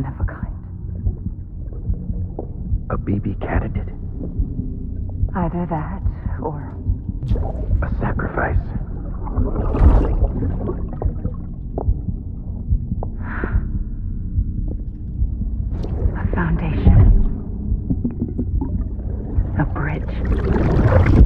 one of a kind. A BB candidate? Either that, or... a sacrifice. A foundation. A bridge.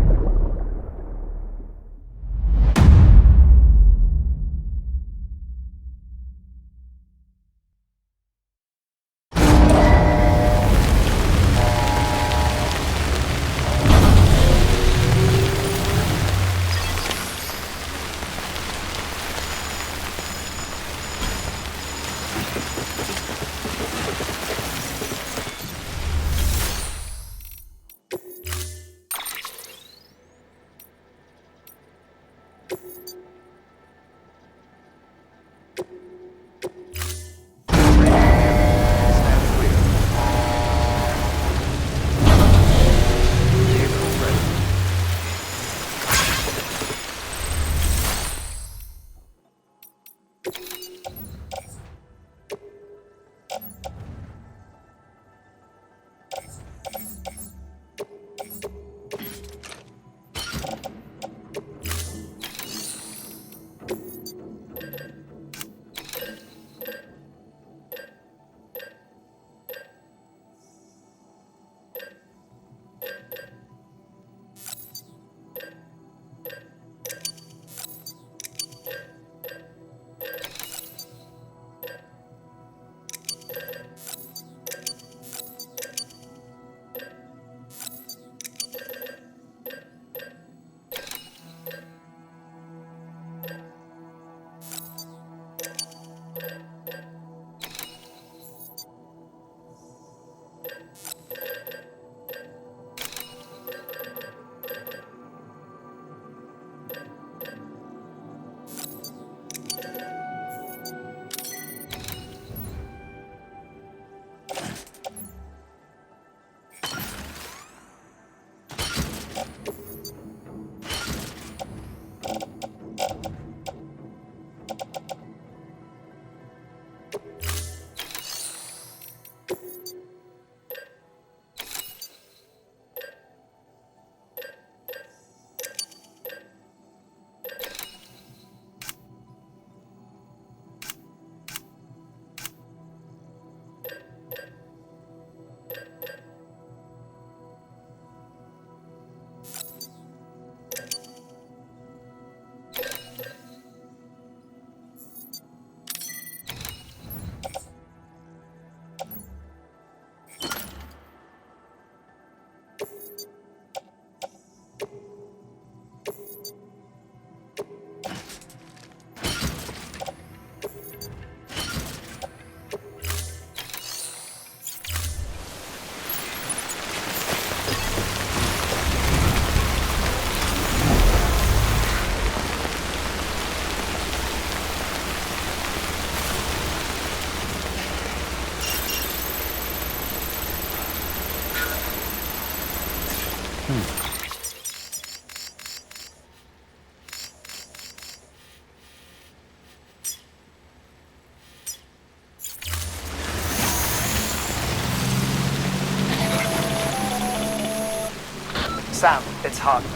Sam, it's Hardman.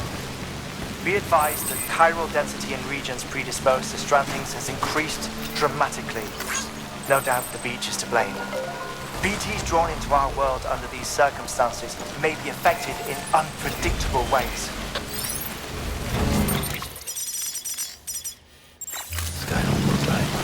Be advised that chiral density in regions predisposed to strandings has increased dramatically. No doubt the beach is to blame. BTs drawn into our world under these circumstances may be affected in unpredictable ways. Sky don't look right.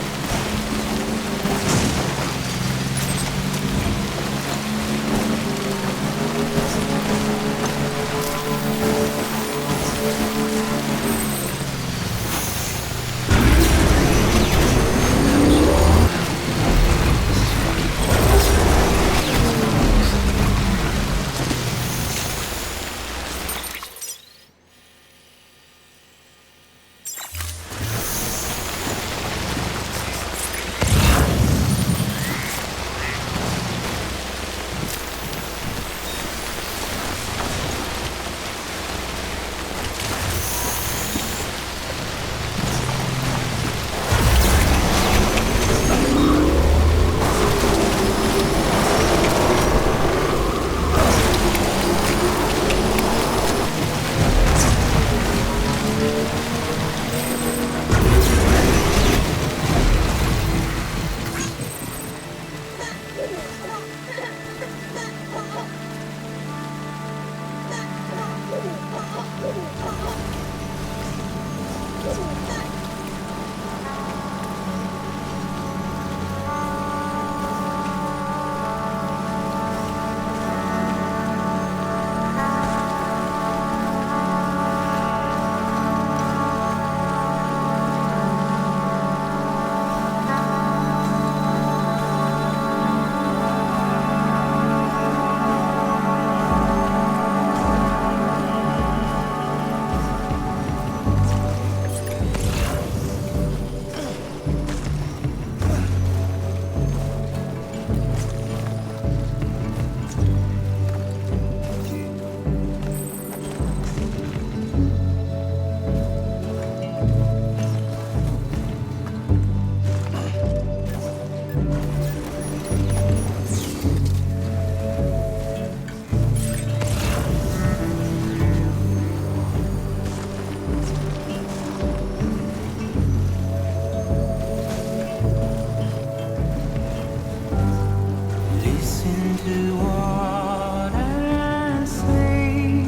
to what I say.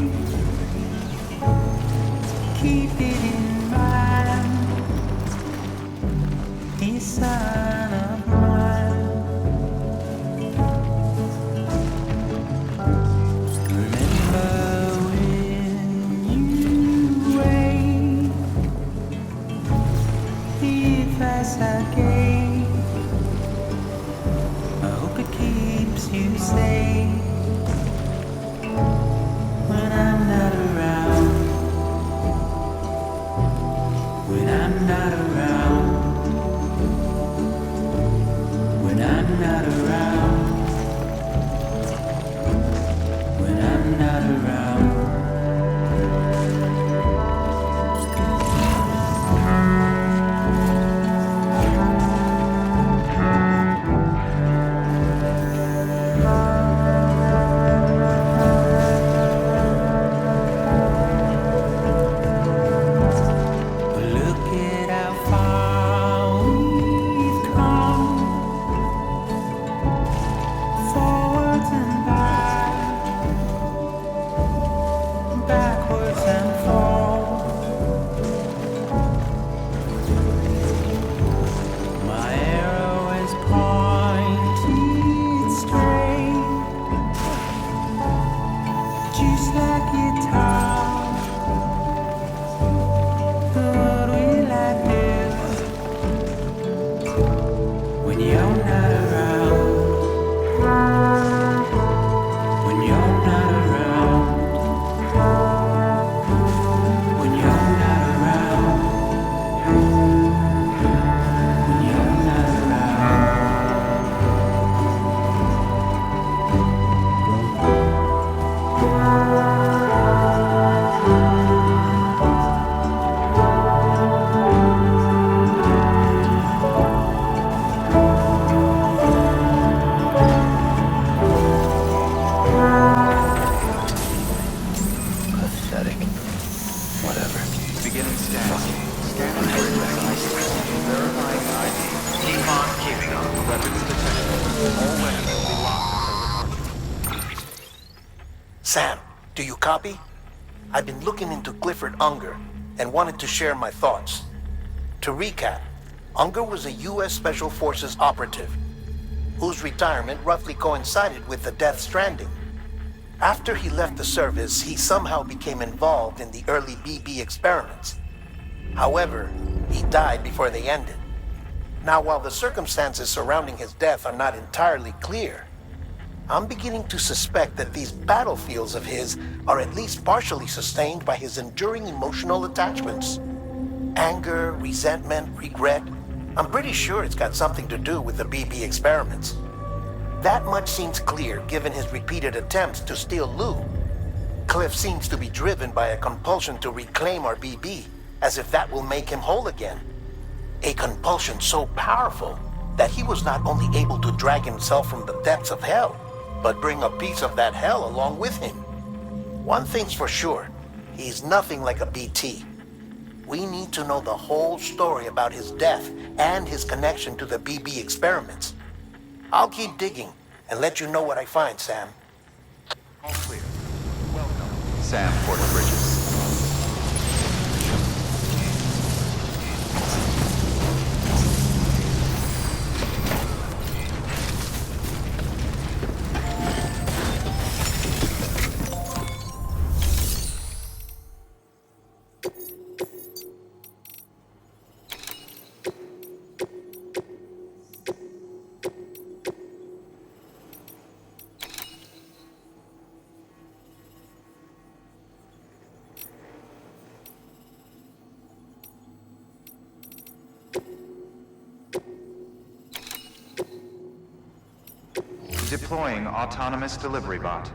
Keep it in mind, dear son of mine. Remember when you wait, the advice I gave. I hope it keeps you safe when I'm not around. When I'm not around. When I'm not around. When I'm not around. Look at how far we've come, forwards and back, backwards and forth. My arrow is pointed straight, just like guitar. What will I do when you're not around? When you're not around? When you're not around? When you're not around? Pathetic. Whatever. Beginning scan. Scanning for exercise. Verifying ID. Keep on keeping on. Weapons detected. All weapons will be locked until departure. Sam, do you copy? I've been looking into Clifford UNGER and wanted to share my thoughts. To recap, UNGER was a U.S. Special Forces operative whose retirement roughly coincided with the death Stranding. After he left the service, he somehow became involved in the early BB experiments. However, he died before they ended. Now, while the circumstances surrounding his death are not entirely clear, I'm beginning to suspect that these battlefields of his are at least partially sustained by his enduring emotional attachments. Anger, resentment, regret. I'm pretty sure it's got something to do with the BB experiments. That much seems clear given his repeated attempts to steal Lou. Cliff seems to be driven by a compulsion to reclaim our BB, as if that will make him whole again. A compulsion so powerful that he was not only able to drag himself from the depths of hell, but bring a piece of that hell along with him. One thing's for sure, he's nothing like a BT. We need to know the whole story about his death and his connection to the BB experiments. I'll keep digging and let you know what I find, Sam. All clear. Welcome. Sam Porter Bridges. Deploying autonomous delivery bot.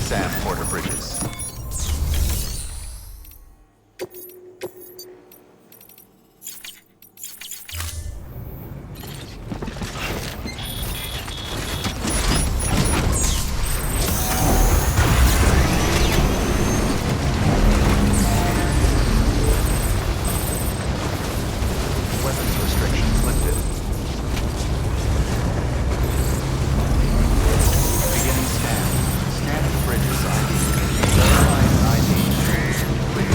Sam Porter Bridges. Weapons restrictions lifted. Beginning scan. Scanning Bridges ID. Verifying ID. Clear.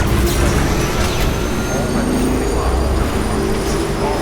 All weapons will be locked until confirmed. All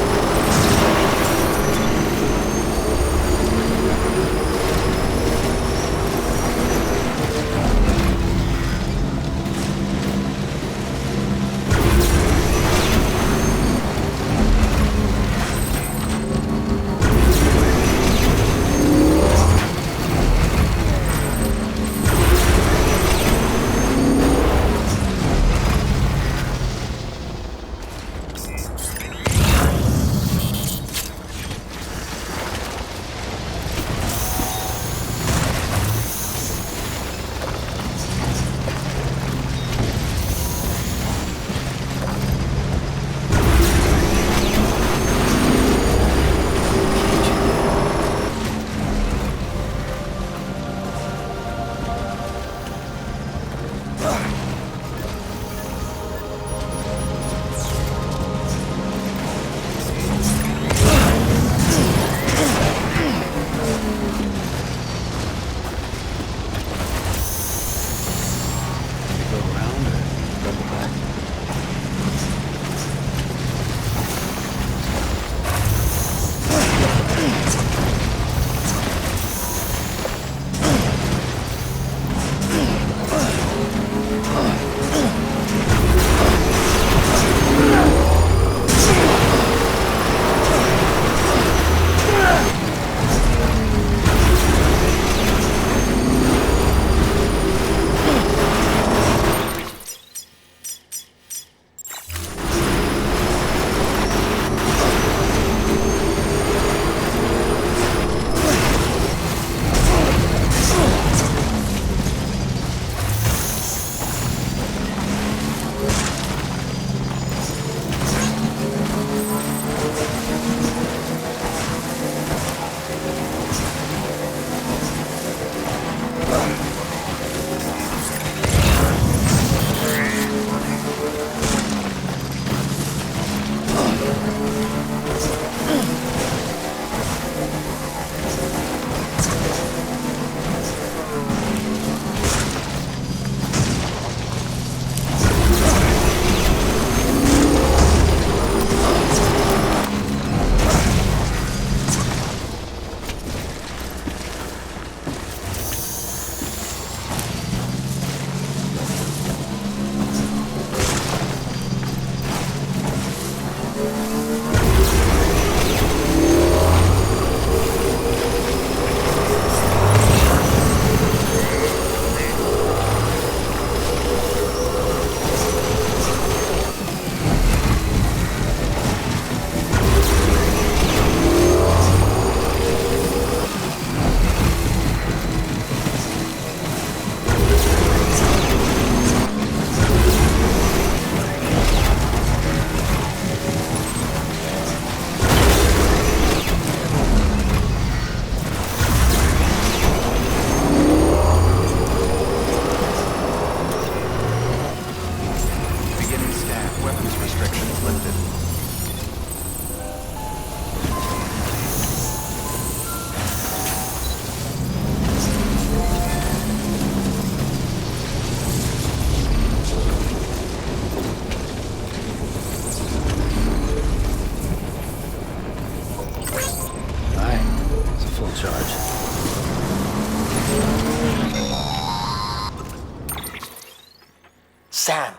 Sam,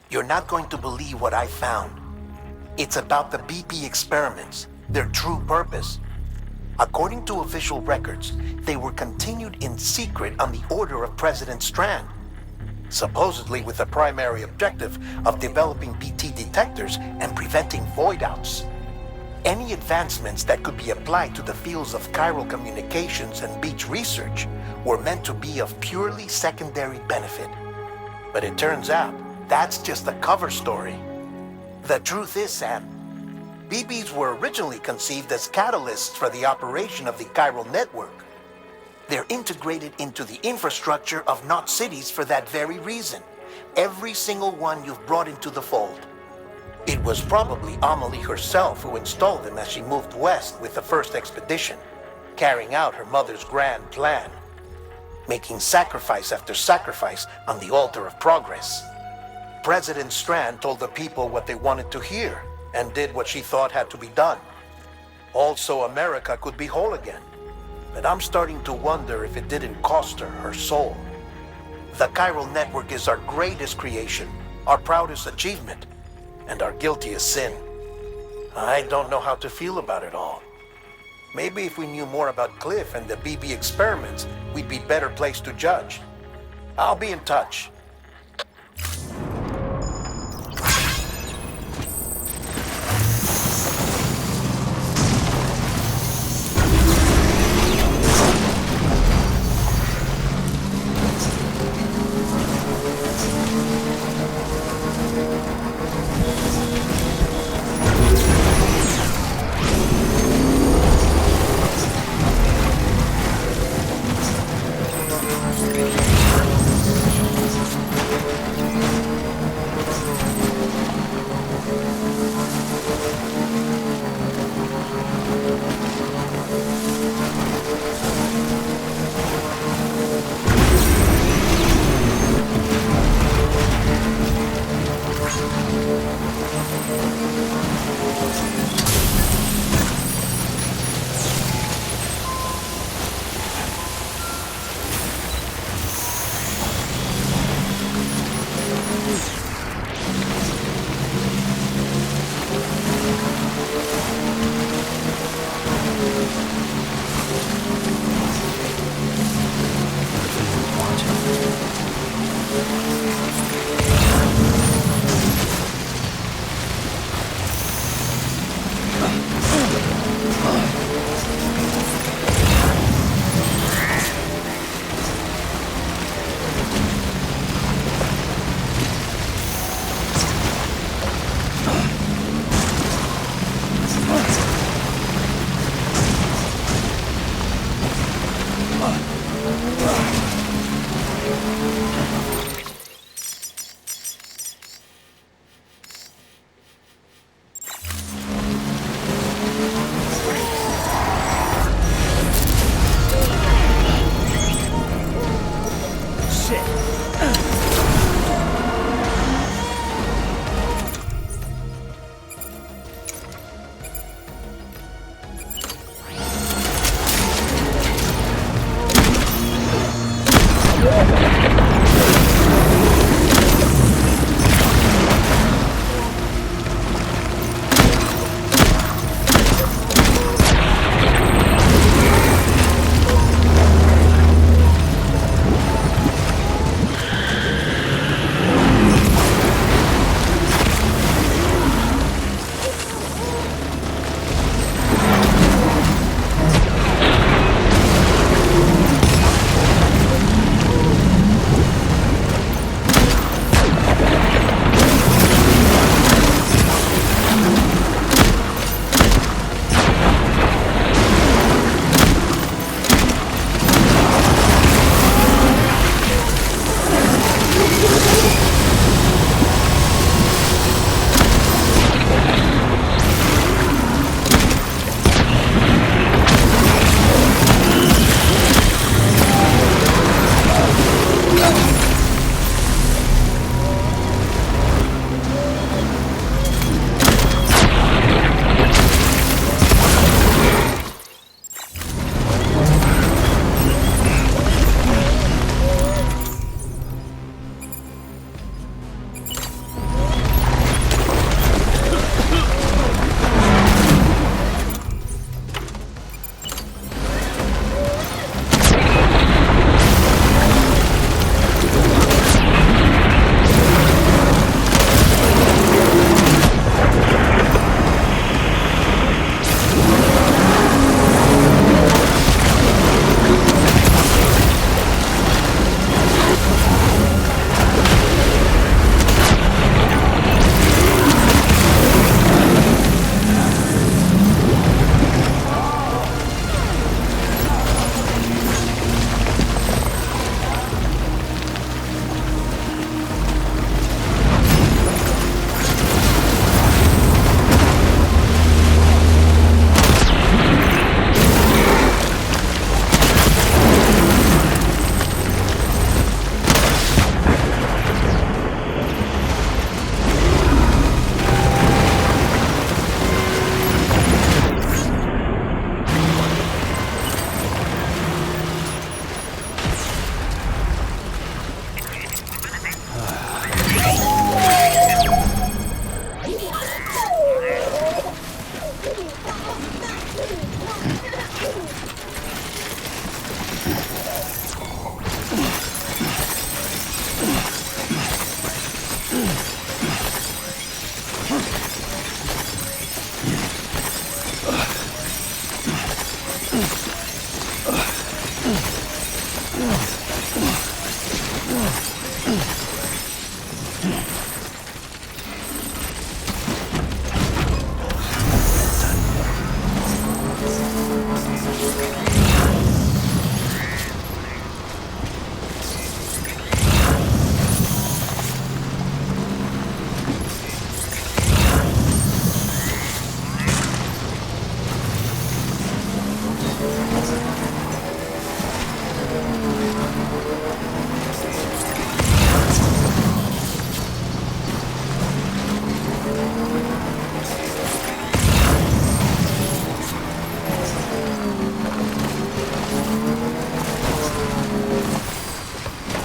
you're not going to believe what I found. It's about the BP experiments, their true purpose. According to official records, they were continued in secret on the order of President Strand, supposedly with the primary objective of developing BT detectors and preventing void outs. Any advancements that could be applied to the fields of chiral communications and beach research were meant to be of purely secondary benefit. But it turns out that's just a cover story. The truth is, Sam, BBs were originally conceived as catalysts for the operation of the chiral network. They're integrated into the infrastructure of Knot cities for that very reason. Every single one you've brought into the fold. It was probably Amelie herself who installed them as she moved west with the first expedition, carrying out her mother's grand plan, making sacrifice after sacrifice on the altar of progress. President Strand told the people what they wanted to hear and did what she thought had to be done. Also, America could be whole again. But I'm starting to wonder if it didn't cost her her soul. The chiral network is our greatest creation, our proudest achievement, and our guiltiest sin. I don't know how to feel about it all. Maybe if we knew more about Cliff and the BB experiments, we'd be better placed to judge. I'll be in touch.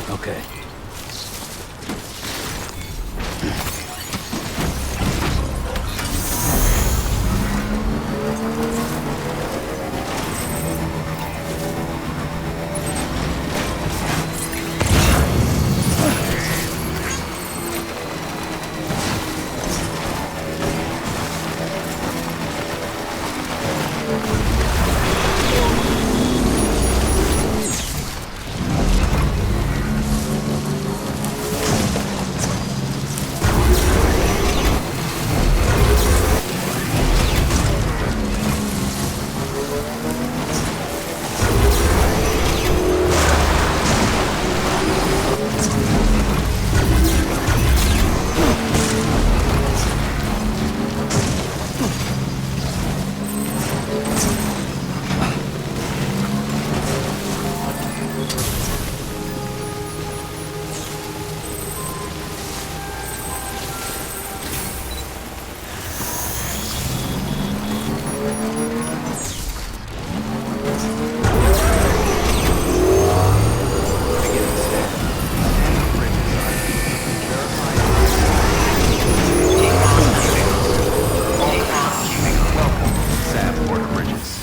Okay. Sam, Porter Bridges.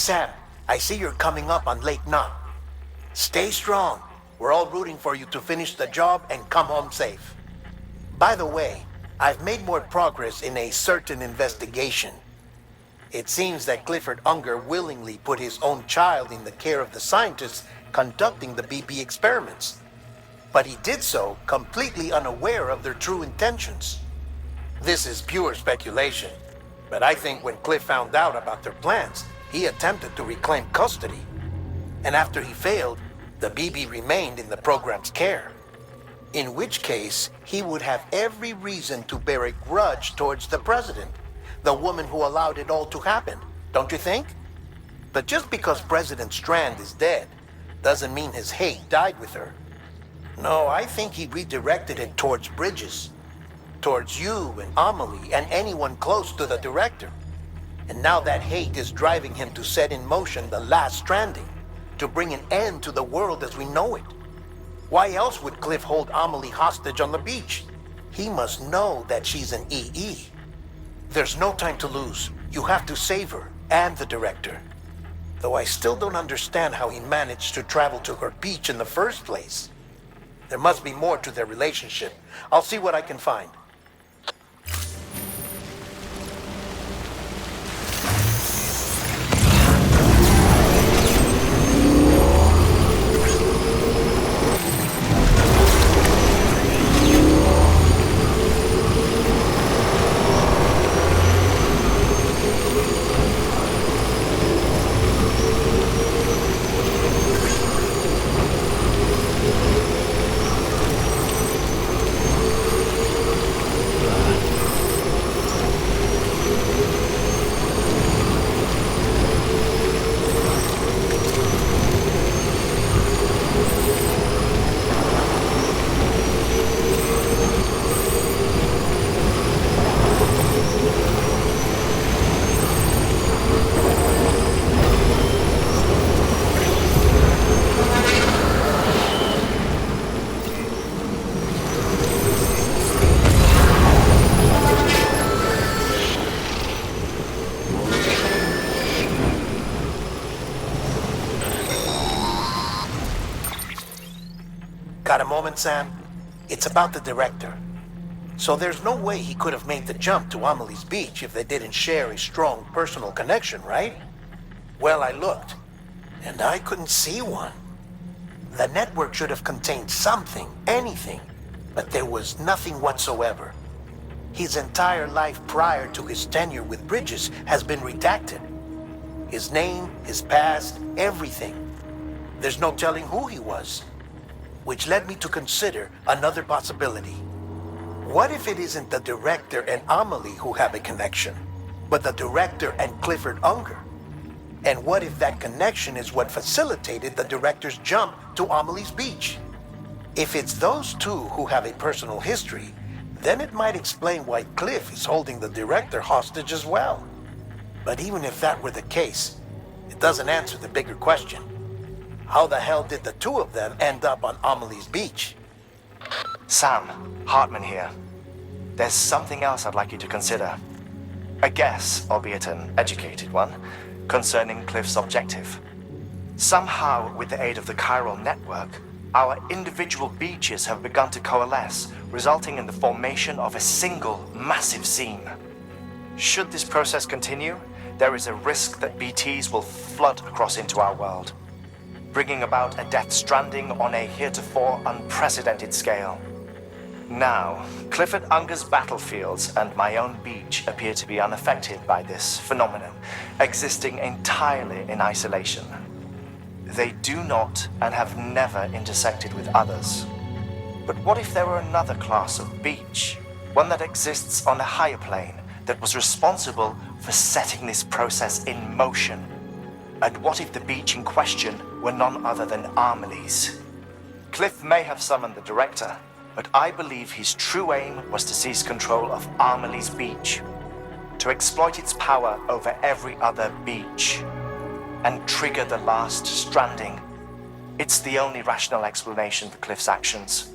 Sam, I see you're coming up on Lake Knot. Stay strong. We're all rooting for you to finish the job and come home safe. By the way, I've made more progress in a certain investigation. It seems that Clifford Unger willingly put his own child in the care of the scientists conducting the BB experiments. But he did so completely unaware of their true intentions. This is pure speculation, but I think when Cliff found out about their plans, he attempted to reclaim custody. And after he failed, the BB remained in the program's care. In which case, he would have every reason to bear a grudge towards the president, the woman who allowed it all to happen, don't you think? But just because President Strand is dead, doesn't mean his hate died with her. No, I think he redirected it towards Bridges, towards you and Amelie and anyone close to the director. And now that hate is driving him to set in motion the last Stranding, to bring an end to the world as we know it. Why else would Cliff hold Amelie hostage on the beach? He must know that she's an EE. There's no time to lose. You have to save her and the director. Though I still don't understand how he managed to travel to her beach in the first place. There must be more to their relationship. I'll see what I can find. Got a moment, Sam? It's about the director. So there's no way he could have made the jump to Amelie's beach if they didn't share a strong personal connection, right? Well, I looked, and I couldn't see one. The network should have contained something, anything, but there was nothing whatsoever. His entire life prior to his tenure with Bridges has been redacted. His name, his past, everything. There's no telling who he was. Which led me to consider another possibility. What if it isn't the director and Amelie who have a connection, but the director and Clifford Unger? And what if that connection is what facilitated the director's jump to Amelie's beach? If it's those two who have a personal history, then it might explain why Cliff is holding the director hostage as well. But even if that were the case, it doesn't answer the bigger question. How the hell did the two of them end up on Amelie's beach? Sam, Hartman here. There's something else I'd like you to consider. A guess, albeit an educated one, concerning Cliff's objective. Somehow, with the aid of the chiral network, our individual beaches have begun to coalesce, resulting in the formation of a single massive seam. Should this process continue, there is a risk that BTs will flood across into our world, bringing about a death stranding on a heretofore unprecedented scale. Now, Clifford Unger's battlefields and my own beach appear to be unaffected by this phenomenon, existing entirely in isolation. They do not and have never intersected with others. But what if there were another class of beach, one that exists on a higher plane, that was responsible for setting this process in motion? And what if the beach in question were none other than Amelie's? Cliff may have summoned the director, but I believe his true aim was to seize control of Amelie's beach, to exploit its power over every other beach, and trigger the last stranding. It's the only rational explanation for Cliff's actions,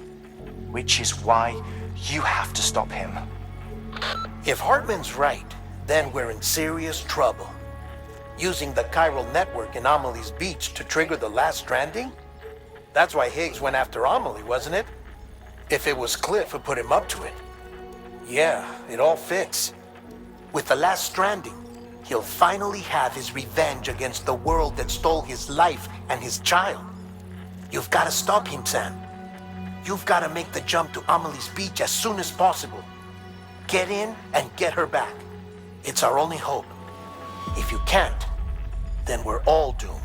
which is why you have to stop him. If Hartman's right, then we're in serious trouble. using the chiral network in Amelie's beach to trigger the last stranding? That's why Higgs went after Amelie, wasn't it? If it was Cliff who put him up to it. Yeah, it all fits. With the last stranding, he'll finally have his revenge against the world that stole his life and his child. You've got to stop him, Sam. You've got to make the jump to Amelie's beach as soon as possible. Get in and get her back. It's our only hope. If you can't, then we're all doomed.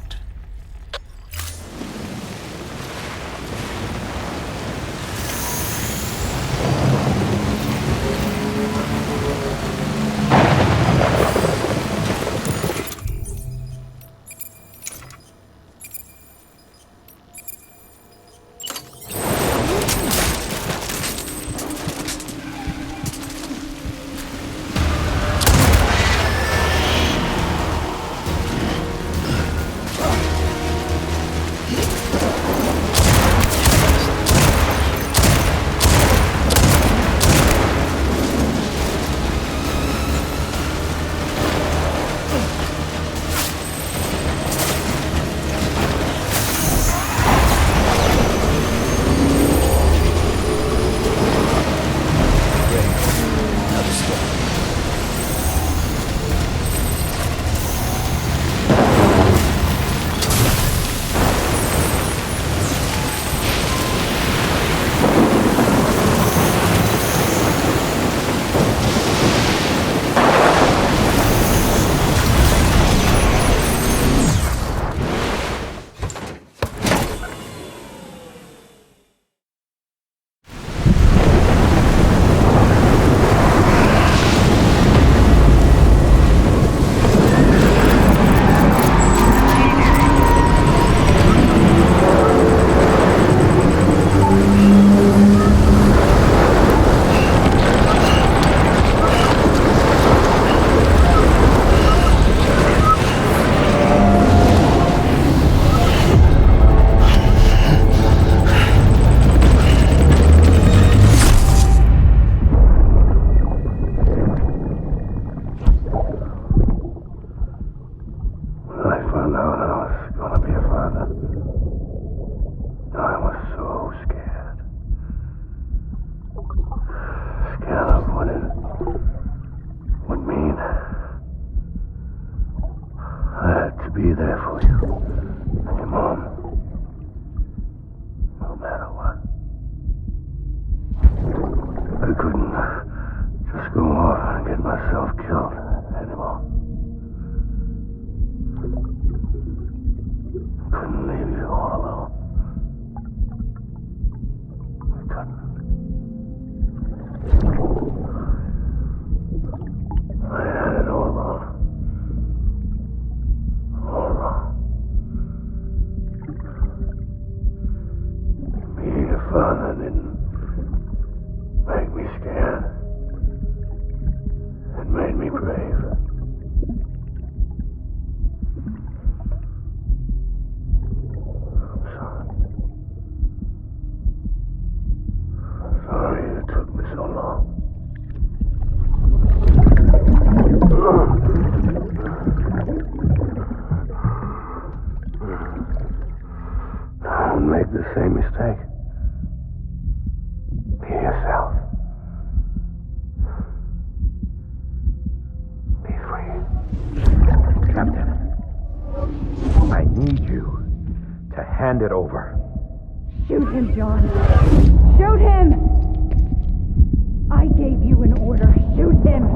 Be there for you and your mom, no matter what. I couldn't just go off and get myself killed anymore. Couldn't leave you all alone. I couldn't. I had it all wrong. Being a father didn't make me scared. It made me brave. I'm sorry. I'm sorry it took me so long. Don't make the same mistake. Be yourself. Be free. Captain, I need you to hand it over. Shoot him, John. Shoot him! I gave you an order. Shoot him!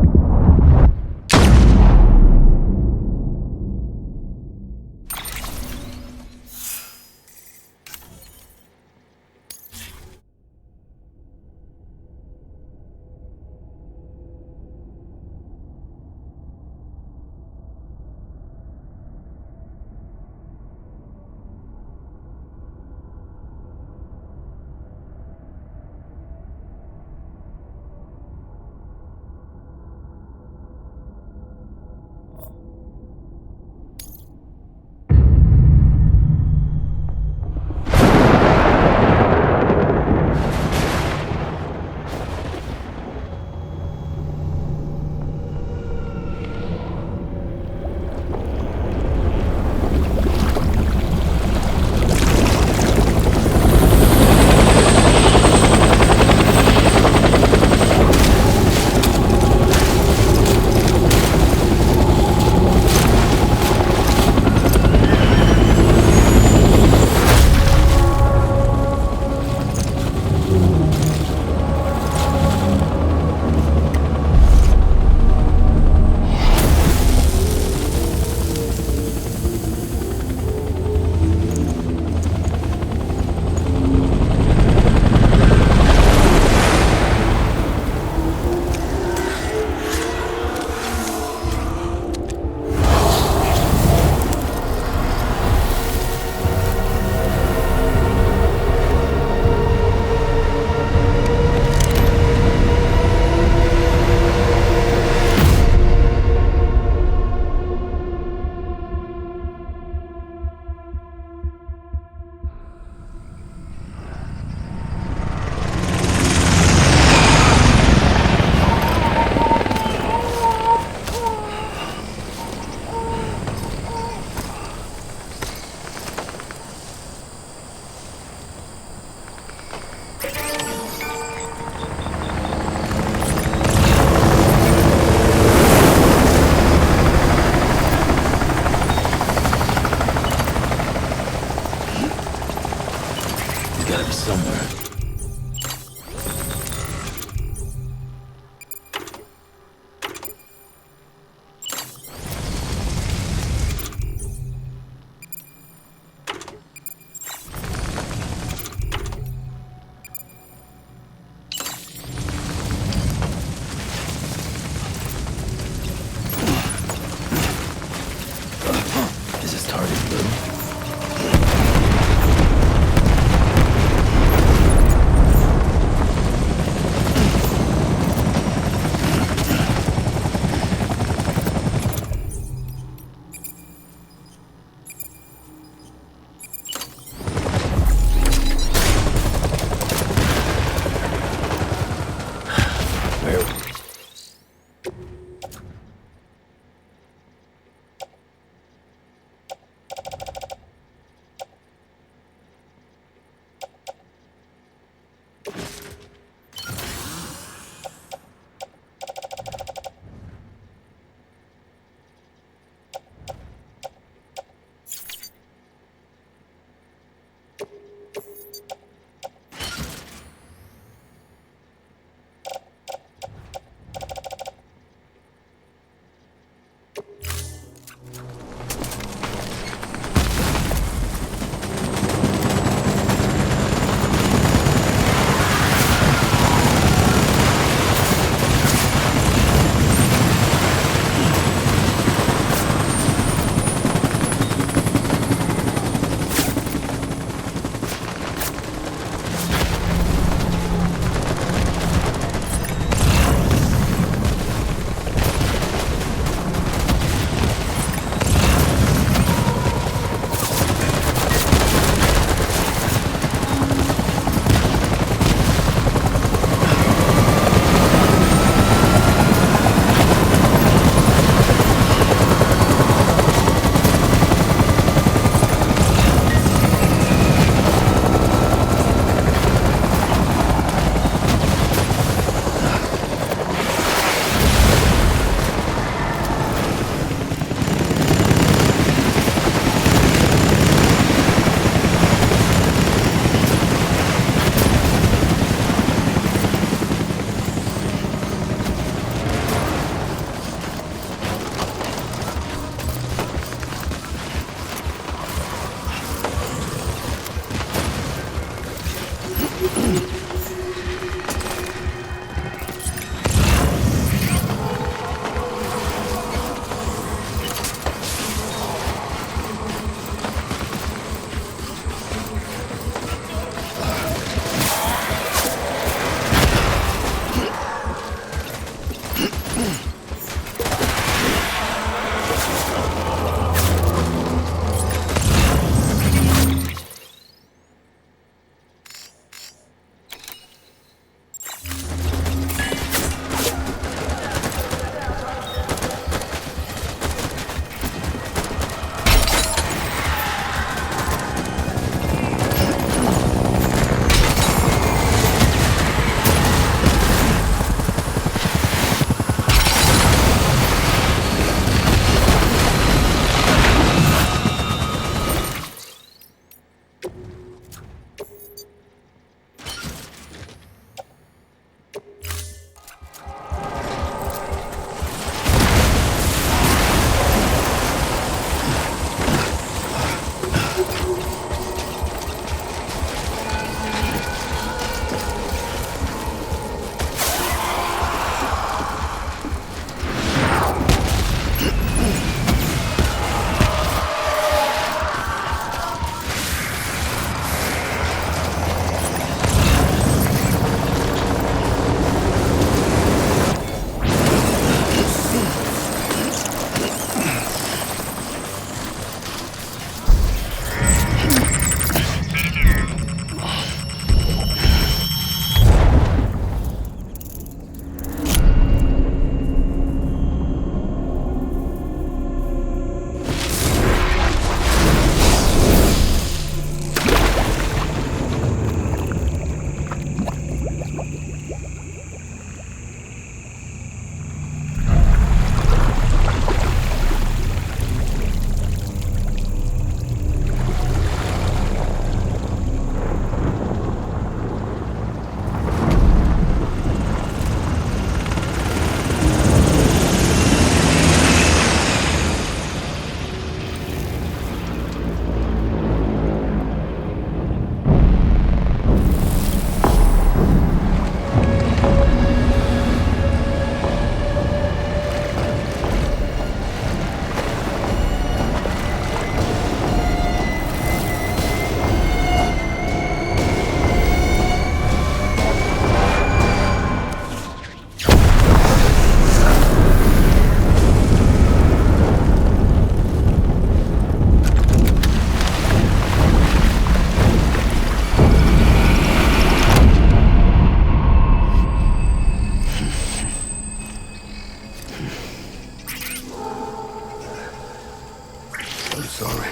sorry.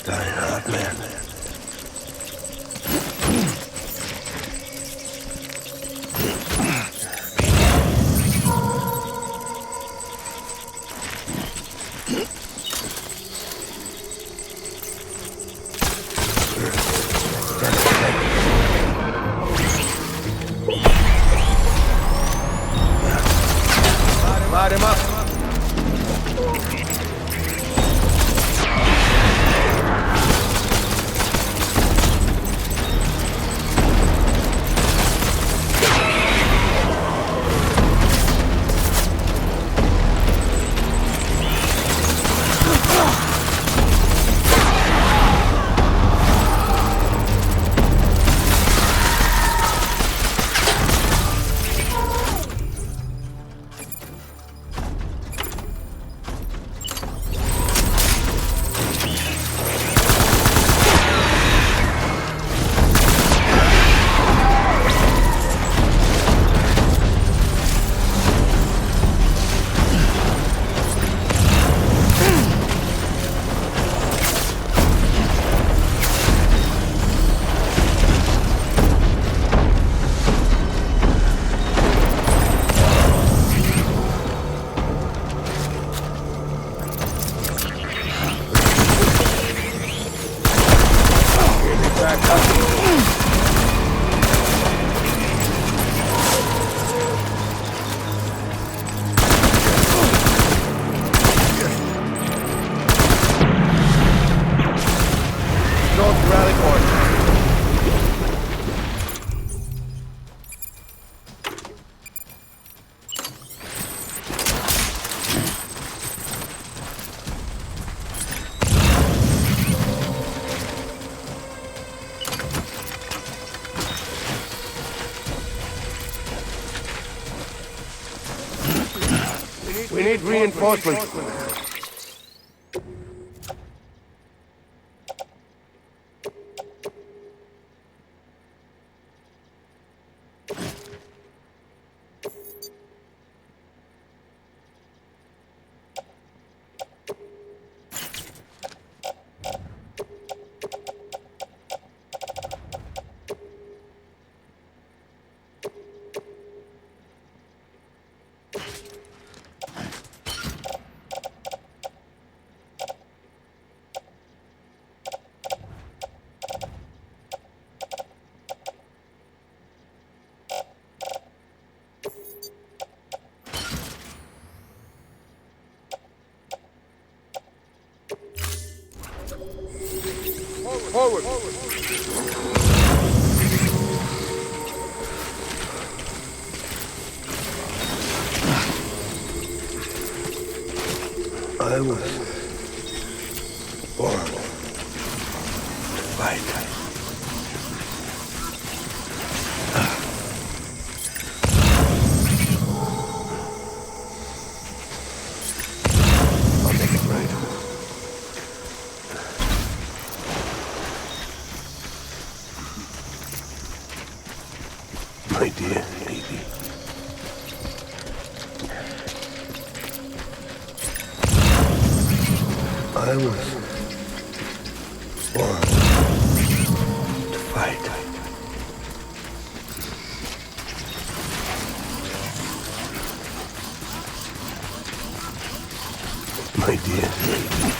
Die hard, man. Light him up. We need reinforcements. Forward. I was born to fight. I'll make it right. My dear baby. I was born to fight. My dear baby.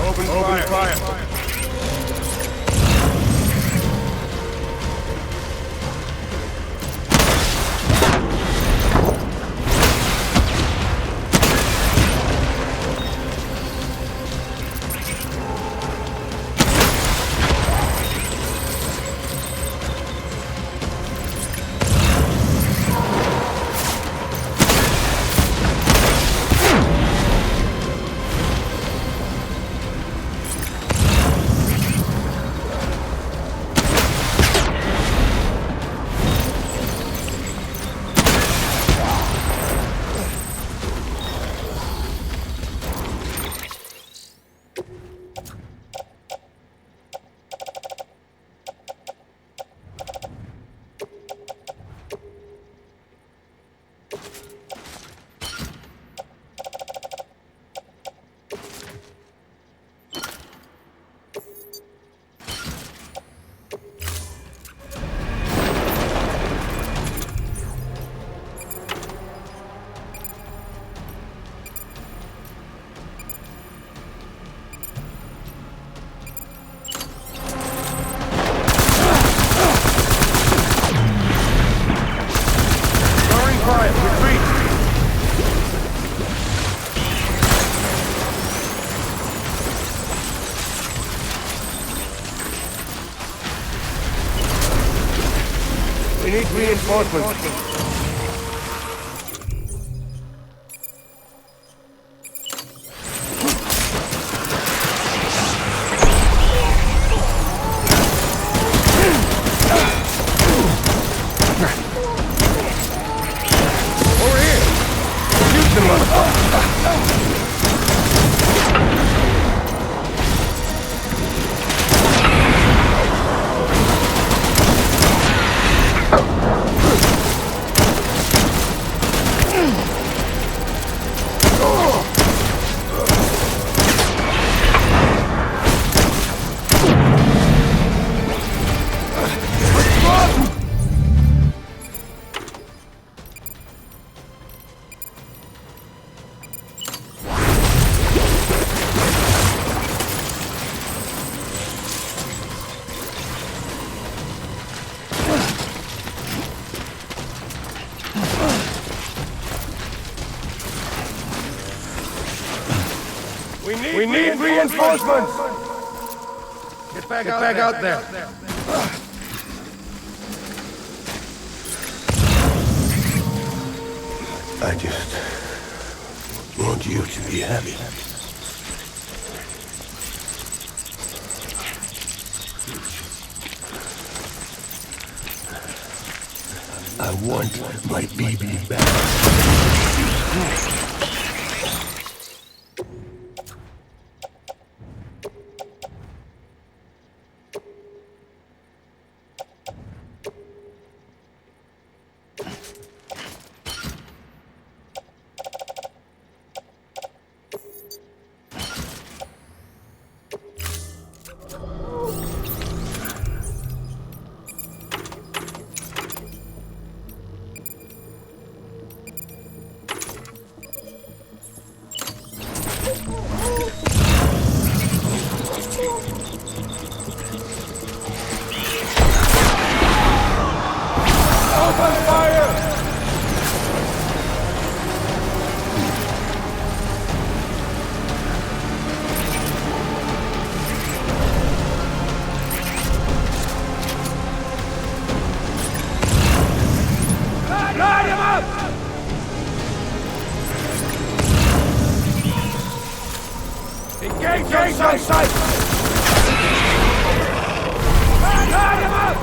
Open fire. need reinforcements. We need reinforcements! Get back out there. I just want you to be happy. I want my baby back. Engage on sight! Light him up!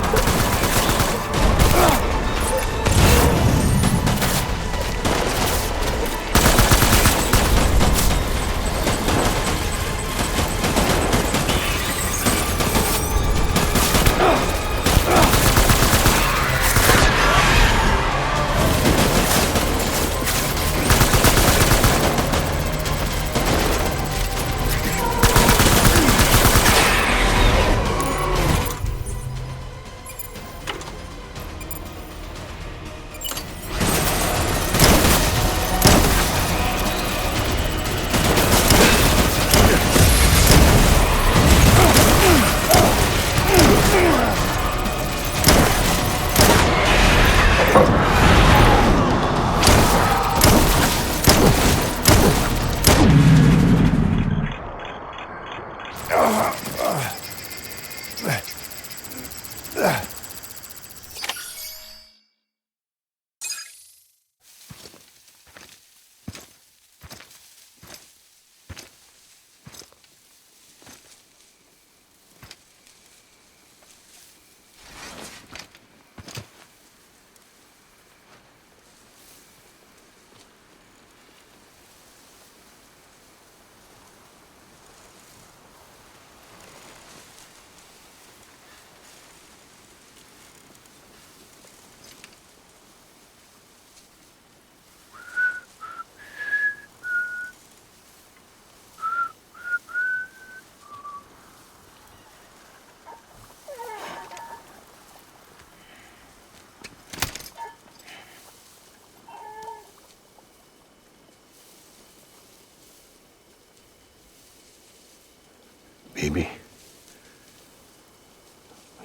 Baby,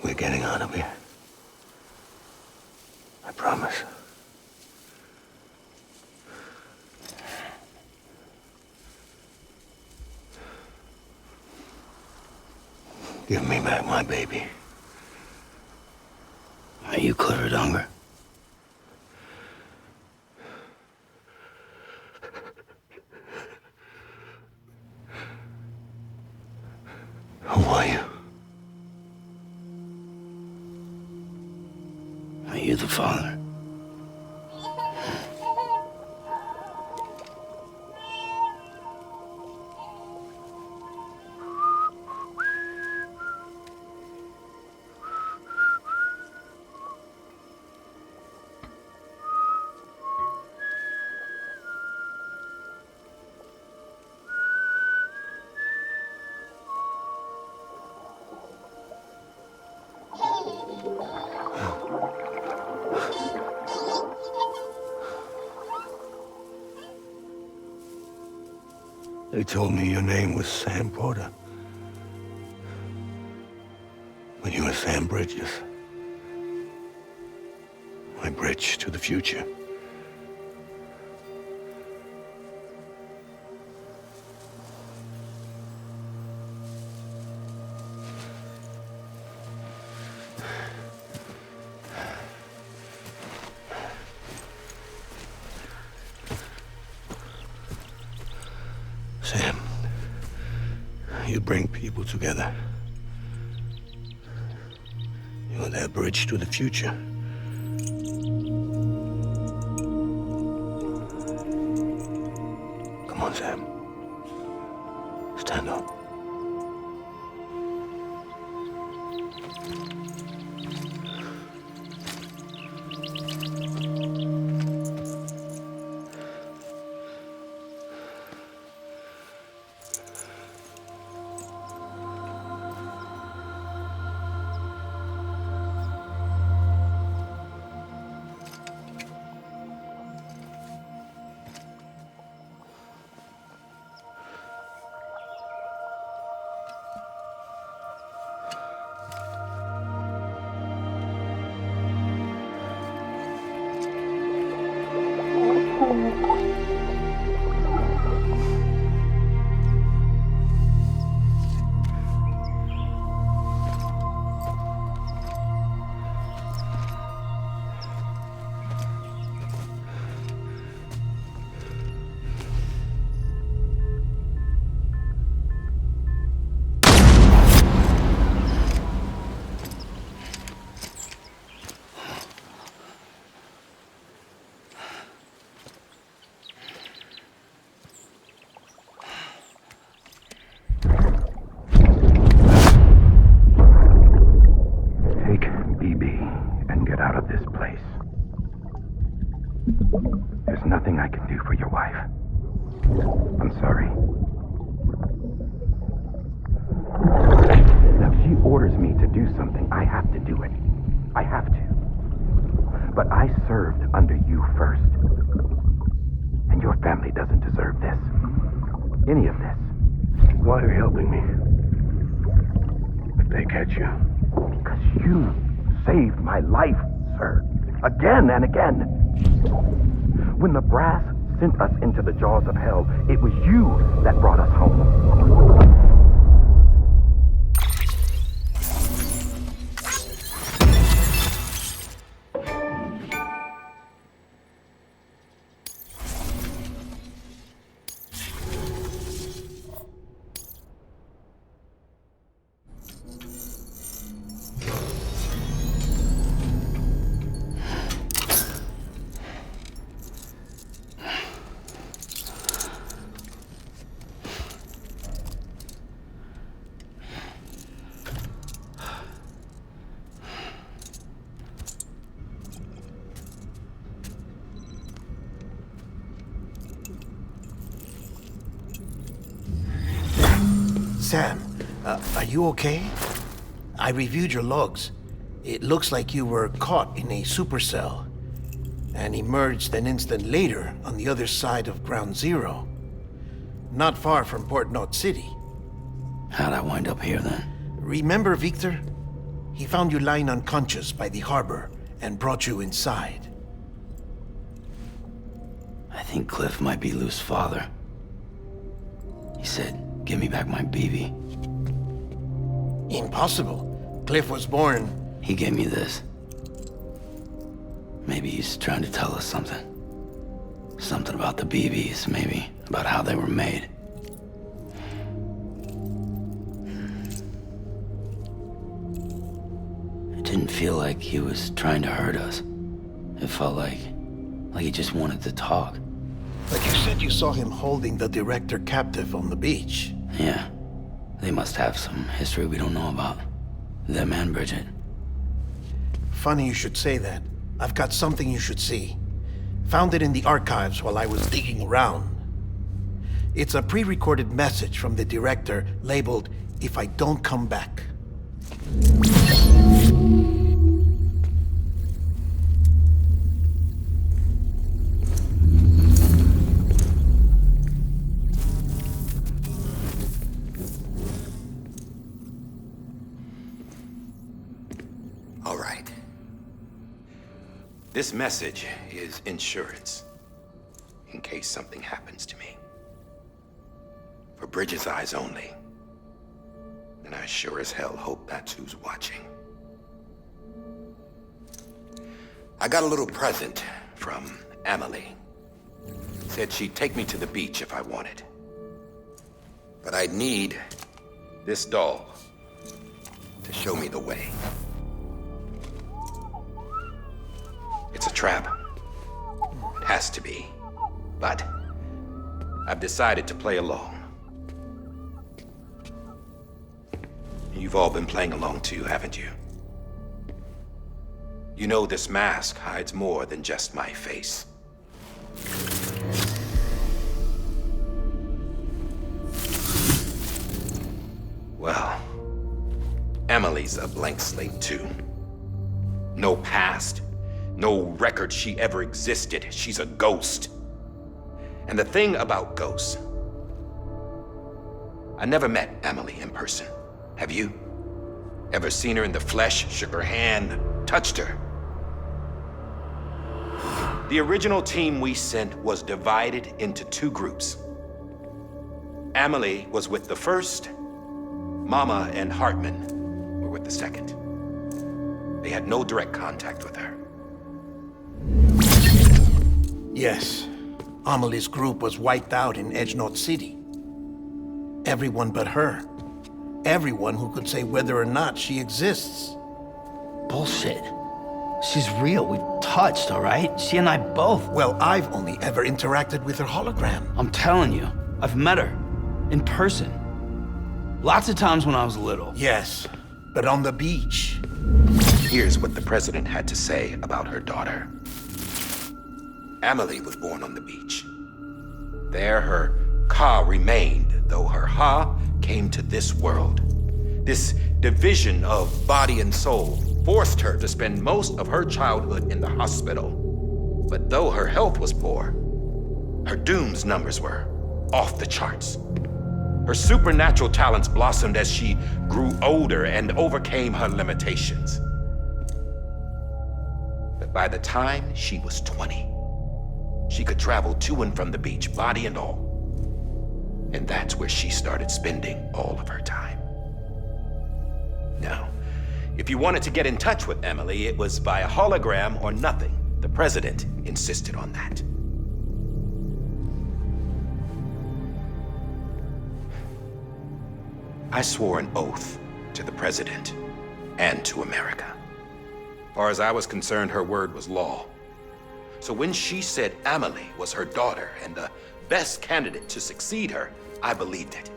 we're getting out of here. I promise. Give me back my baby. Are you Clifford Unger? Who are you? Are you the father? They told me your name was Sam Porter. But you were Sam Bridges. My bridge to the future. Sam, you bring people together. You're their bridge to the future. Come on, Sam. Stand up. There's nothing I can do for your wife. I'm sorry. Now, if she orders me to do something, I have to do it. I have to. But I served under you first. And your family doesn't deserve this. Any of this. Why are you helping me? If they catch you. Because you saved my life, sir. Again and again. When the brass sent us into the jaws of hell, it was you that brought us home. Sam, are you okay? I reviewed your logs. It looks like you were caught in a supercell and emerged an instant later on the other side of Ground Zero. Not far from Port Knot City. How'd I wind up here then? Remember Victor? He found you lying unconscious by the harbor and brought you inside. I think Cliff might be Lou's father. He said, "Give me back my BB." Impossible. Cliff was born... He gave me this. Maybe he's trying to tell us something. Something about the BBs, maybe. About how they were made. feel like he was trying to hurt us. It felt like he just wanted to talk. Like you said you saw him holding the director captive on the beach. Yeah. They must have some history we don't know about. Them and Bridget. Funny you should say that. I've got something you should see. Found it in the archives while I was digging around. It's a pre-recorded message from the director labeled, "If I don't come back." All right. This message is insurance, in case something happens to me. For Bridget's eyes only. And I sure as hell hope that's who's watching. I got a little present from Emily. Said she'd take me to the beach if I wanted. But I'd need this doll to show me the way. It's a trap. It has to be. But I've decided to play along. You've all been playing along too, haven't you? You know this mask hides more than just my face. Well, Emily's a blank slate too. No past, no record she ever existed. She's a ghost. And the thing about ghosts, I never met Emily in person. Have you? Ever seen her in the flesh, shook her hand, touched her? The original team we sent was divided into two groups. Emily was with the first. Mama and Hartman were with the second. They had no direct contact with her. Yes. Amelie's group was wiped out in Edge North City. Everyone but her. Everyone who could say whether or not she exists. Bullshit. She's real. We've touched, all right? She and I both. Well, I've only ever interacted with her hologram. I'm telling you, I've met her. In person. Lots of times when I was little. Yes, but on the beach. Here's what the president had to say about her daughter. Emily was born on the beach. There her Ka remained, though her Ha came to this world. This division of body and soul forced her to spend most of her childhood in the hospital. But though her health was poor, her Doom's numbers were off the charts. Her supernatural talents blossomed as she grew older and overcame her limitations. But by the time she was 20, she could travel to and from the beach, body and all. And that's where she started spending all of her time. Now, if you wanted to get in touch with Emily, it was via hologram or nothing. The president insisted on that. I swore an oath to the president and to America. As far as I was concerned, her word was law. So when she said Emily was her daughter and the best candidate to succeed her, I believed it.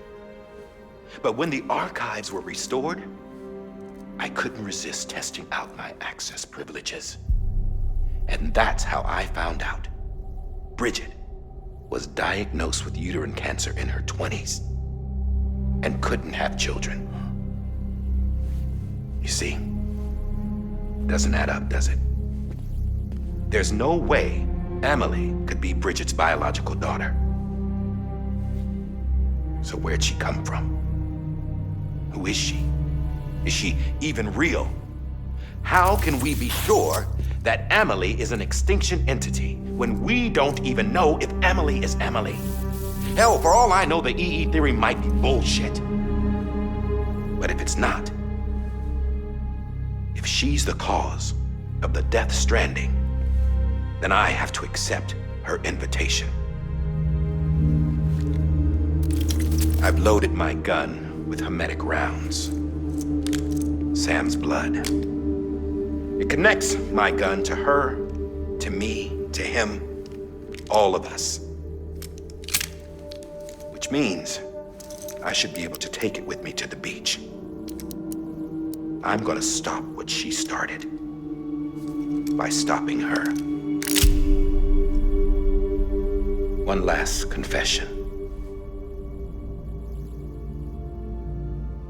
But when the archives were restored, I couldn't resist testing out my access privileges. And that's how I found out Bridget was diagnosed with uterine cancer in her 20s and couldn't have children. You see, doesn't add up, does it? There's no way Emily could be Bridget's biological daughter. So where'd she come from? Who is she? Is she even real? How can we be sure that Emily is an extinction entity when we don't even know if Emily is Emily? Hell, for all I know, the EE theory might be bullshit. But if it's not, if she's the cause of the death stranding, then I have to accept her invitation. I've loaded my gun with hermetic rounds. Sam's blood. It connects my gun to her, to me, to him, all of us. Which means I should be able to take it with me to the beach. I'm gonna stop what she started by stopping her. One last confession.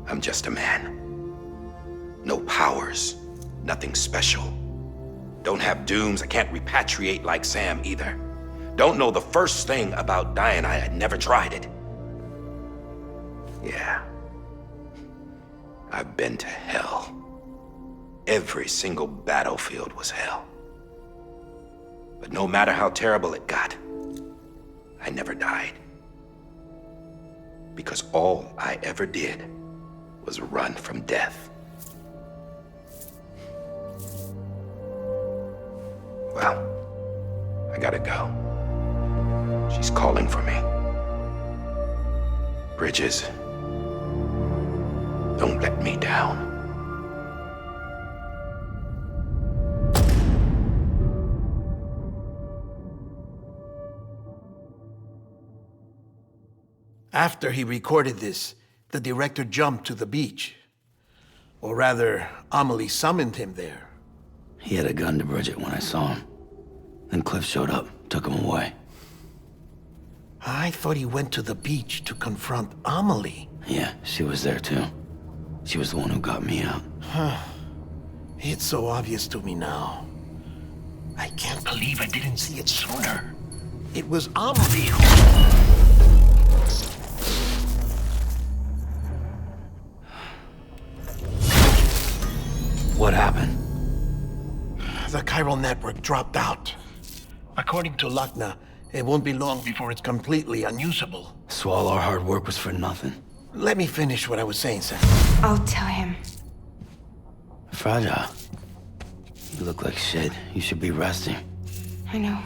I'm just a man. No powers, nothing special. Don't have dooms, I can't repatriate like Sam either. Don't know the first thing about dying, I had never tried it. Yeah. I've been to hell. Every single battlefield was hell. But no matter how terrible it got, I never died. Because all I ever did was run from death. Well, I gotta go. She's calling for me. Bridges, don't let me down. After he recorded this, the director jumped to the beach. Or rather, Amelie summoned him there. He had a gun to Bridget when I saw him. Then Cliff showed up, took him away. I thought he went to the beach to confront Amelie. Yeah, she was there too. She was the one who got me out. It's so obvious to me now. I can't believe I didn't see it sooner. It was Amelie who... What happened? The chiral network dropped out. According to Lakhna, it won't be long before it's completely unusable. So all our hard work was for nothing. Let me finish what I was saying, Sam. I'll tell him. Fragile. You look like shit. You should be resting. I know.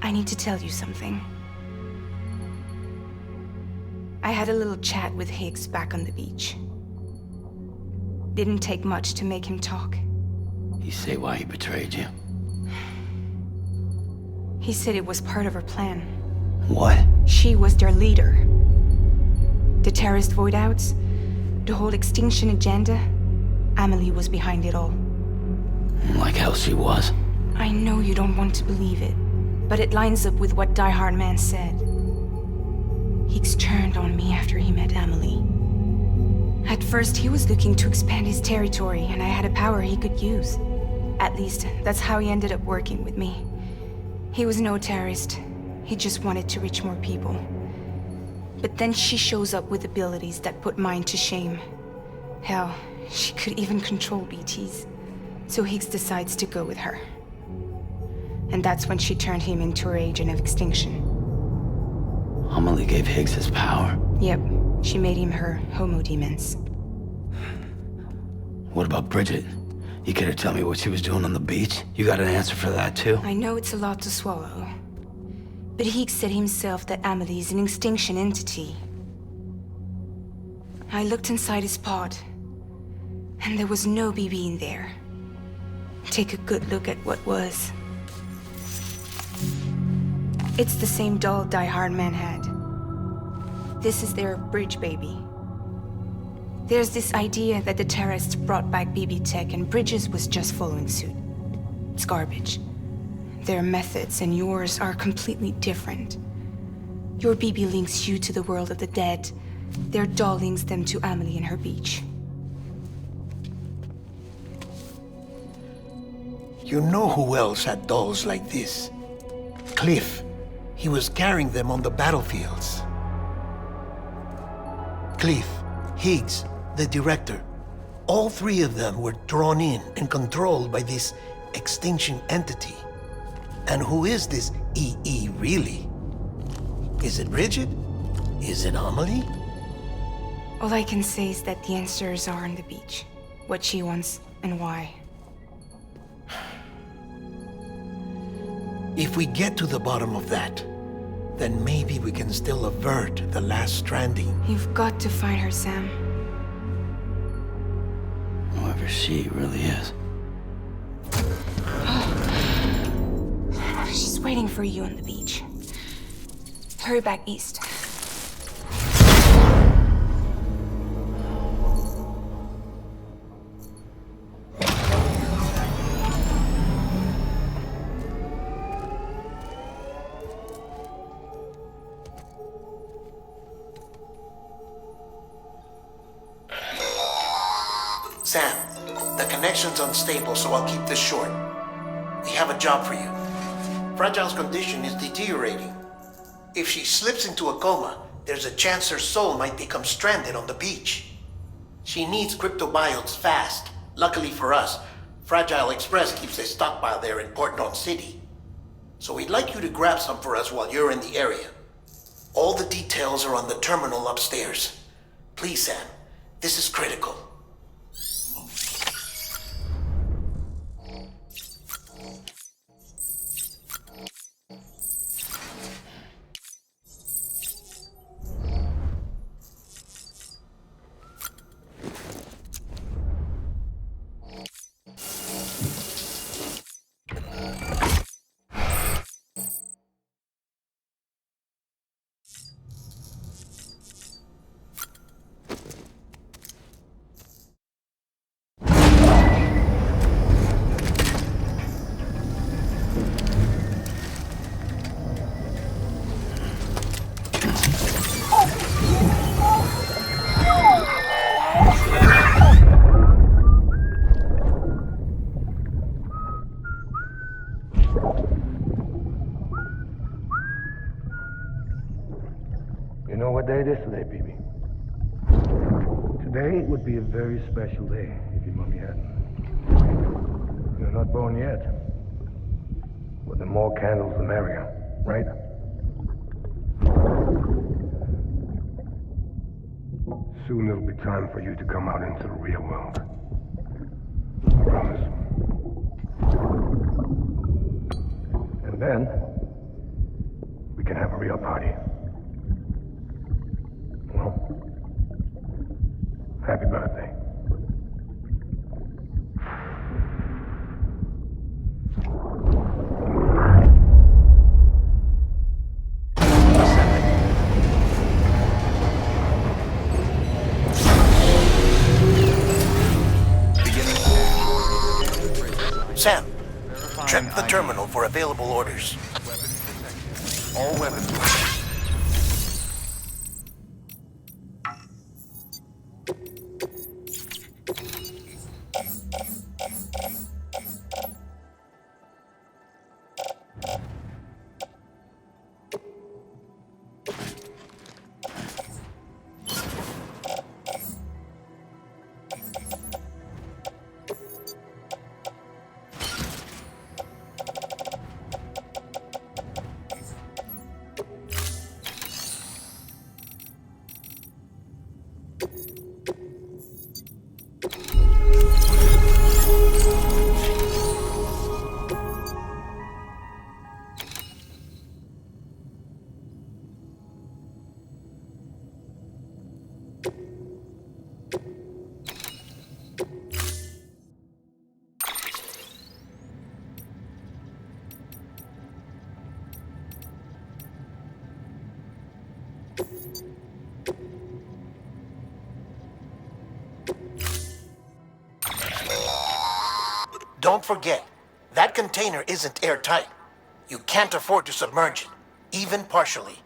I need to tell you something. I had a little chat with Higgs back on the beach. Didn't take much to make him talk. You say why he betrayed you? He said it was part of her plan. What? She was their leader. The terrorist void-outs, the whole extinction agenda, Amelie was behind it all. Like hell she was. I know you don't want to believe it, but it lines up with what Die Hard Man said. Higgs turned on me after he met Amelie. At first, he was looking to expand his territory, and I had a power he could use. At least, that's how he ended up working with me. He was no terrorist. He just wanted to reach more people. But then she shows up with abilities that put mine to shame. Hell, she could even control BTs. So Higgs decides to go with her. And that's when she turned him into her agent of extinction. Amelie gave Higgs his power. Yep, she made him her homo demons. What about Bridget? You care to tell me what she was doing on the beach? You got an answer for that too? I know it's a lot to swallow. But Higgs said himself that Amelie is an extinction entity. I looked inside his pod, and there was no BB in there. Take a good look at what was. It's the same doll Die Hard Man had. This is their bridge baby. There's this idea that the terrorists brought back BB tech and Bridges was just following suit. It's garbage. Their methods and yours are completely different. Your BB links you to the world of the dead. Their doll links them to Amelie and her beach. You know who else had dolls like this? Cliff. He was carrying them on the battlefields. Cliff, Higgs, the director. All three of them were drawn in and controlled by this extinction entity. And who is this EE really? Is it Bridget? Is it Amelie? All I can say is that the answers are on the beach. What she wants and why. If we get to the bottom of that, then maybe we can still avert the last stranding. You've got to find her, Sam. Whoever she really is. He's waiting for you on the beach. Hurry back east. Sam, the connection's unstable, so I'll keep this short. We have a job for you. Fragile's condition is deteriorating. If she slips into a coma, there's a chance her soul might become stranded on the beach. She needs cryptobiotes fast. Luckily for us, Fragile Express keeps a stockpile there in Port North City. So we'd like you to grab some for us while you're in the area. All the details are on the terminal upstairs. Please, Sam, this is critical. You know what day it is today, BB? Today would be a very special day if your mommy hadn't. You're not born yet. But the more candles, the merrier, right? Soon it'll be time for you to come out into the real world. I promise. And then, we can have a real party. Well, happy birthday. Sam, check the terminal for available orders. All weapons. Don't forget, that container isn't airtight. You can't afford to submerge it, even partially.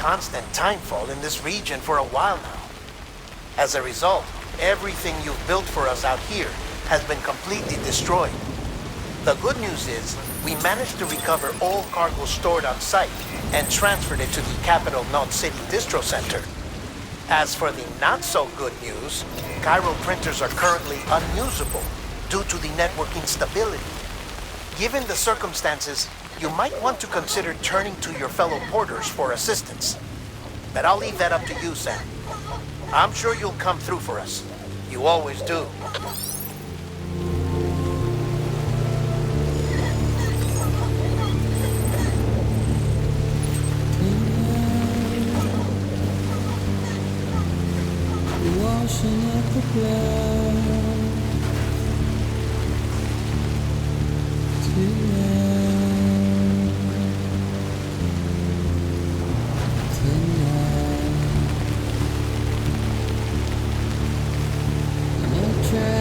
constant timefall in this region for a while now. As a result, everything you've built for us out here has been completely destroyed. The good news is, we managed to recover all cargo stored on site and transferred it to the Capital Knot City Distro Center. As for the not-so-good news, Chiral printers are currently unusable due to the network instability. Given the circumstances, you might want to consider turning to your fellow porters for assistance. But I'll leave that up to you, Sam. I'm sure you'll come through for us. You always do. Washing up the blood tonight, I'll try.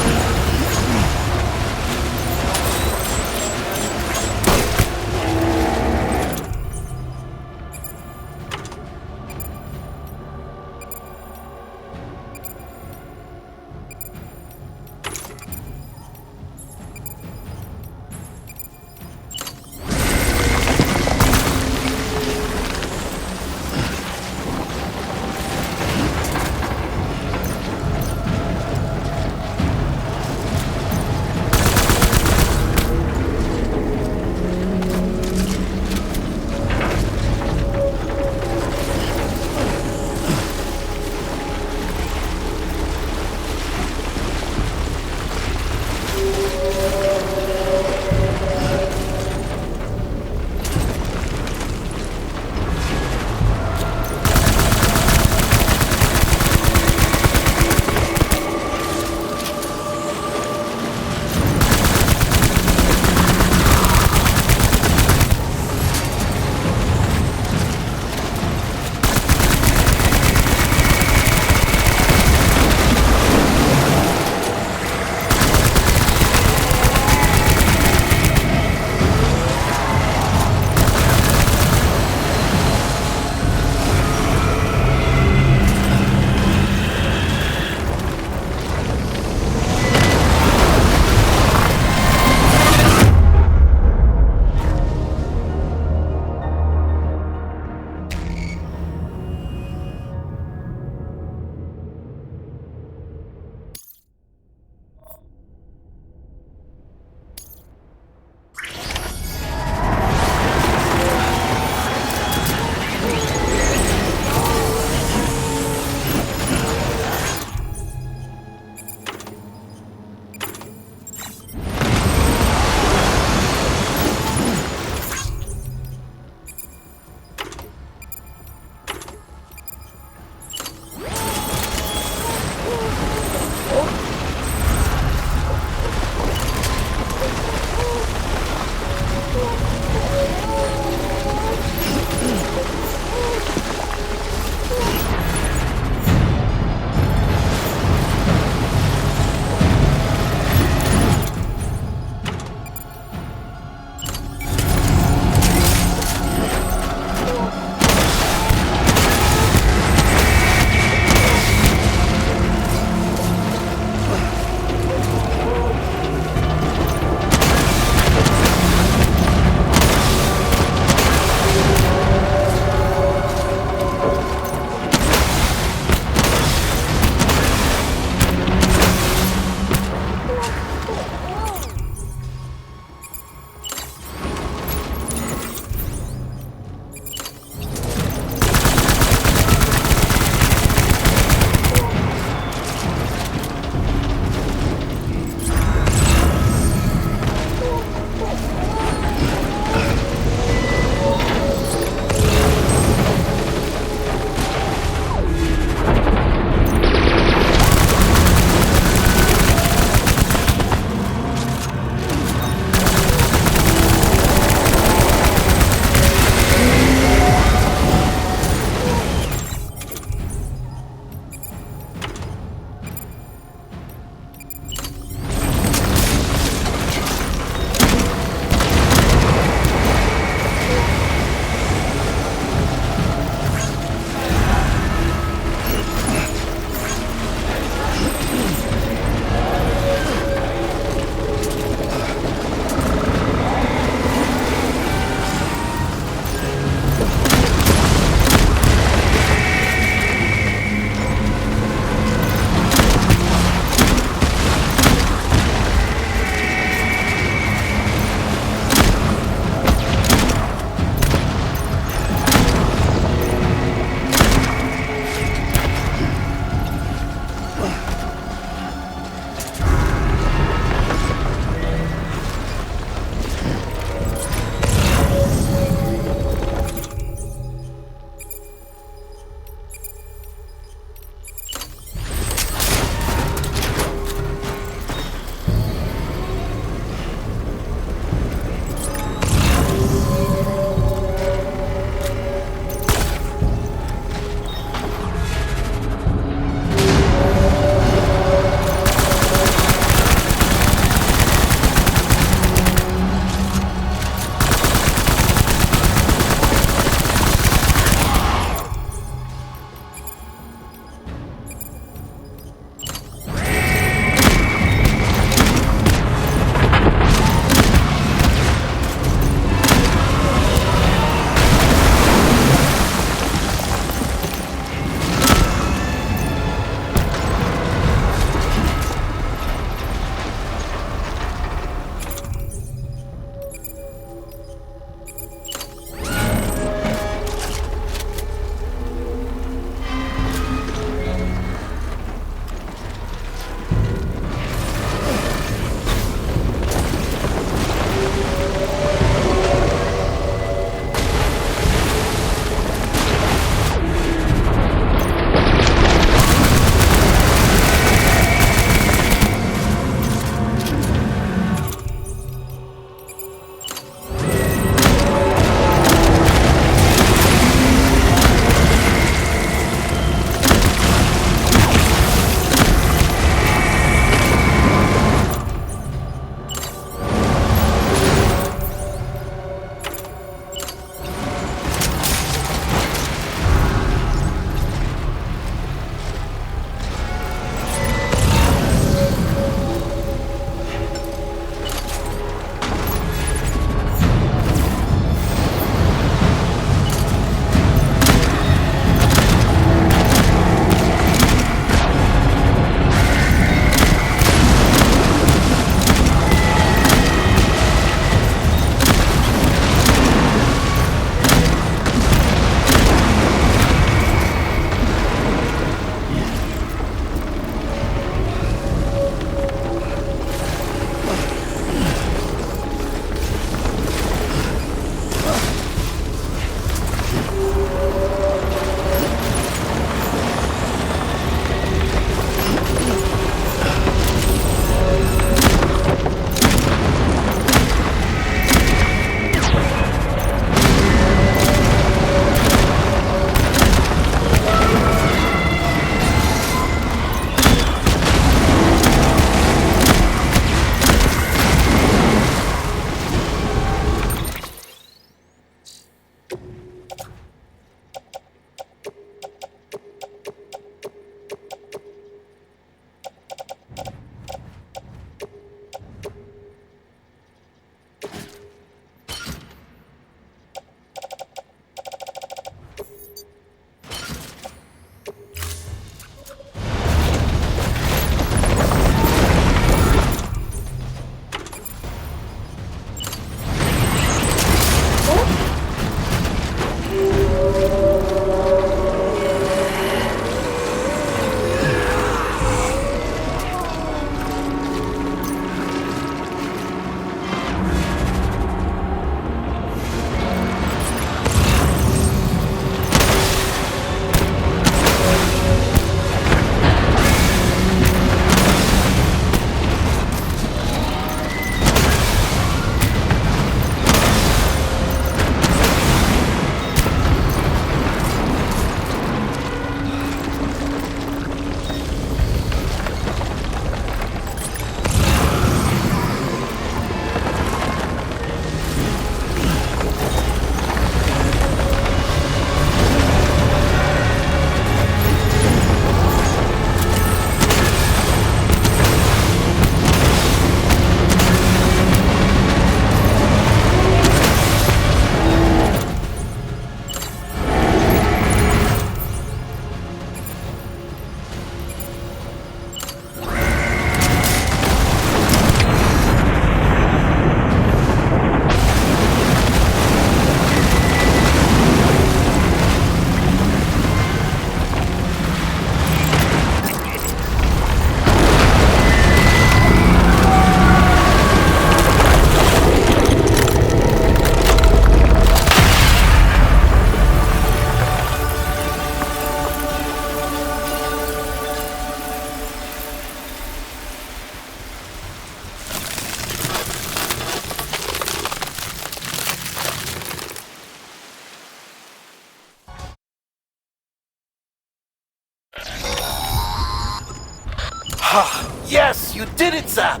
Yes, you did it, Zap!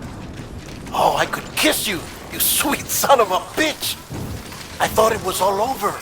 Oh, I could kiss you, you sweet son of a bitch! I thought it was all over.